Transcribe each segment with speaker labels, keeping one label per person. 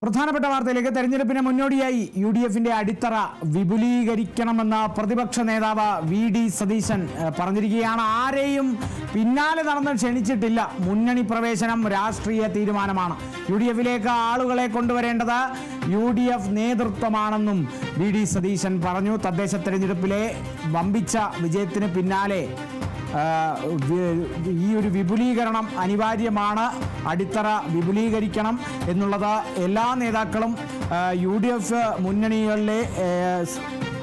Speaker 1: പ്രധാനപ്പെട്ട വാർത്തയിലേക്ക് തെരഞ്ഞെടുപ്പിന് മുന്നോടിയായി യുഡിഎഫിന്റെ അടിത്തറ വിപുലീകരിക്കണമെന്ന് പ്രതിപക്ഷ നേതാവ് വി.ഡി. സതീശൻ പറഞ്ഞിരിക്കുകയാണ്. ആരെയും പിന്നാലെ നടന്ന് ക്ഷണിച്ചിട്ടില്ല. മുന്നണി പ്രവേശനം രാഷ്ട്രീയ തീരുമാനമാണ്. യുഡിഎഫിലേക്ക് ആളുകളെ കൊണ്ടുവരേണ്ടത് യുഡിഎഫ് നേതൃത്വമാണെന്നും വി.ഡി. സതീശൻ പറഞ്ഞു. തദ്ദേശ തെരഞ്ഞെടുപ്പിലെ വമ്പിച്ച വിജയത്തിന് പിന്നാലെ ഈ ഒരു വിപുലീകരണം അനിവാര്യമാണ്. അടിത്തറ വിപുലീകരിക്കണം എന്നുള്ളത് എല്ലാ നേതാക്കളും യുഡിഎഫ് മുന്നണികളിലെ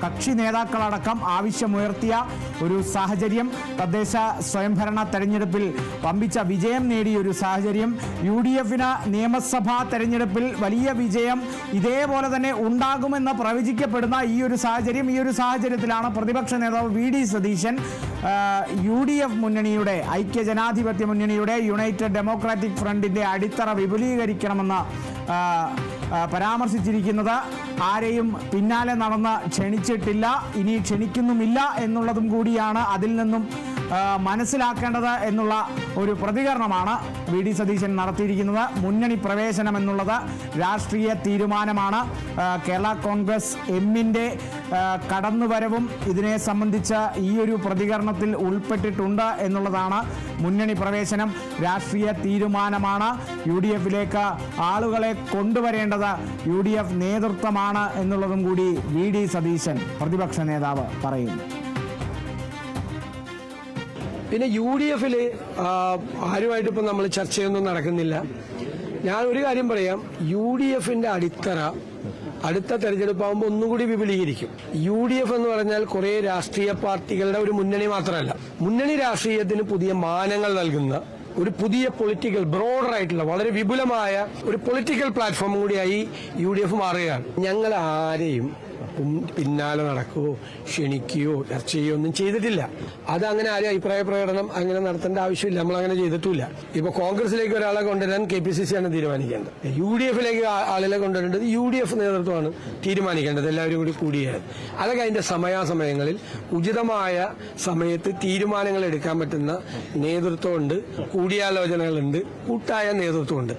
Speaker 1: കക്ഷി നേതാക്കളടക്കം ആവശ്യമുയർത്തിയ ഒരു സാഹചര്യം, തദ്ദേശ സ്വയംഭരണ തെരഞ്ഞെടുപ്പിൽ വമ്പിച്ച വിജയം നേടിയ ഒരു സാഹചര്യം, യുഡിഎഫിന് നിയമസഭാ തെരഞ്ഞെടുപ്പിൽ വലിയ വിജയം ഇതേപോലെ തന്നെ ഉണ്ടാകുമെന്ന് പ്രവചിക്കപ്പെടുന്ന ഈ ഒരു സാഹചര്യത്തിലാണ് പ്രതിപക്ഷ നേതാവ് വി.ഡി. സതീശൻ യുഡിഎഫ് മുന്നണിയുടെ, ഐക്യജനാധിപത്യ മുന്നണിയുടെ, യുണൈറ്റഡ് ഡെമോക്രാറ്റിക് ഫ്രണ്ടിന്റെ അടിത്തറ വിപുലീകരിക്കണമെന്ന് പരാമർശിച്ചിരിക്കുന്നത്. ആരെയും പിന്നാലെ നടന്ന് ക്ഷണിച്ചിട്ടില്ല, ഇനി ക്ഷണിക്കുന്നുമില്ല എന്നുള്ളതും കൂടിയാണ് അതിൽ നിന്നും മനസ്സിലാക്കേണ്ടത് എന്നുള്ള ഒരു പ്രതികരണമാണ് വി.ഡി. സതീശൻ നടത്തിയിരിക്കുന്നത്. മുന്നണി പ്രവേശനം എന്നുള്ളത് രാഷ്ട്രീയ തീരുമാനമാണ്. കേരള കോൺഗ്രസ് എമ്മിൻ്റെ കടന്നുവരവും ഇതിനെ സംബന്ധിച്ച് ഈ ഒരു പ്രതികരണത്തിൽ ഉൾപ്പെട്ടിട്ടുണ്ട് എന്നുള്ളതാണ്. മുന്നണി പ്രവേശനം രാഷ്ട്രീയ തീരുമാനമാണ്. യുഡിഎഫിലേക്ക് ആളുകളെ കൊണ്ടുവരേണ്ടത് യുഡിഎഫ് നേതൃത്വമാണ് എന്നുള്ളതും കൂടി വി.ഡി. സതീശൻ പ്രതിപക്ഷ നേതാവ് പറയുന്നു.
Speaker 2: പിന്നെ യുഡിഎഫിൽ ആരുമായിട്ട് ഇപ്പം നമ്മൾ ചർച്ചയൊന്നും നടക്കുന്നില്ല. ഞാൻ ഒരു കാര്യം പറയാം, യുഡിഎഫിന്റെ അടിത്തറ അടുത്ത തെരഞ്ഞെടുപ്പാകുമ്പോൾ ഒന്നുകൂടി വിപുലീകരിക്കും. യുഡിഎഫ് എന്ന് പറഞ്ഞാൽ കുറെ രാഷ്ട്രീയ പാർട്ടികളുടെ ഒരു മുന്നണി മാത്രമല്ല, മുന്നണി രാഷ്ട്രീയത്തിന് പുതിയ മാനങ്ങൾ നൽകുന്ന ഒരു പുതിയ പൊളിറ്റിക്കൽ ബ്രോഡറായിട്ടുള്ള വളരെ വിപുലമായ ഒരു പൊളിറ്റിക്കൽ പ്ലാറ്റ്ഫോമും കൂടിയായി യുഡിഎഫ് മാറുകയാണ്. ഞങ്ങൾ ആരെയും പിന്നാലെ നടക്കുകയോ ക്ഷണിക്കുകയോ ചർച്ച ചെയ്യുകയോ ഒന്നും ചെയ്തിട്ടില്ല. അതങ്ങനെ ആരും അഭിപ്രായ പ്രകടനം അങ്ങനെ നടത്തേണ്ട ആവശ്യമില്ല, നമ്മളങ്ങനെ ചെയ്തിട്ടില്ല. ഇപ്പൊ കോൺഗ്രസിലേക്ക് ഒരാളെ കൊണ്ടുവരാൻ KPCC ആണ് തീരുമാനിക്കേണ്ടത്. യുഡിഎഫിലേക്ക് ആളുകളെ കൊണ്ടുവരേണ്ടത് യുഡിഎഫ് നേതൃത്വമാണ് തീരുമാനിക്കേണ്ടത്. എല്ലാവരും കൂടി കൂടിയാണ്. അതൊക്കെ അതിന്റെ സമയാസമയങ്ങളിൽ ഉചിതമായ സമയത്ത് തീരുമാനങ്ങൾ എടുക്കാൻ പറ്റുന്ന നേതൃത്വമുണ്ട്, കൂടിയാലോചനകളുണ്ട്, കൂട്ടായ നേതൃത്വമുണ്ട്.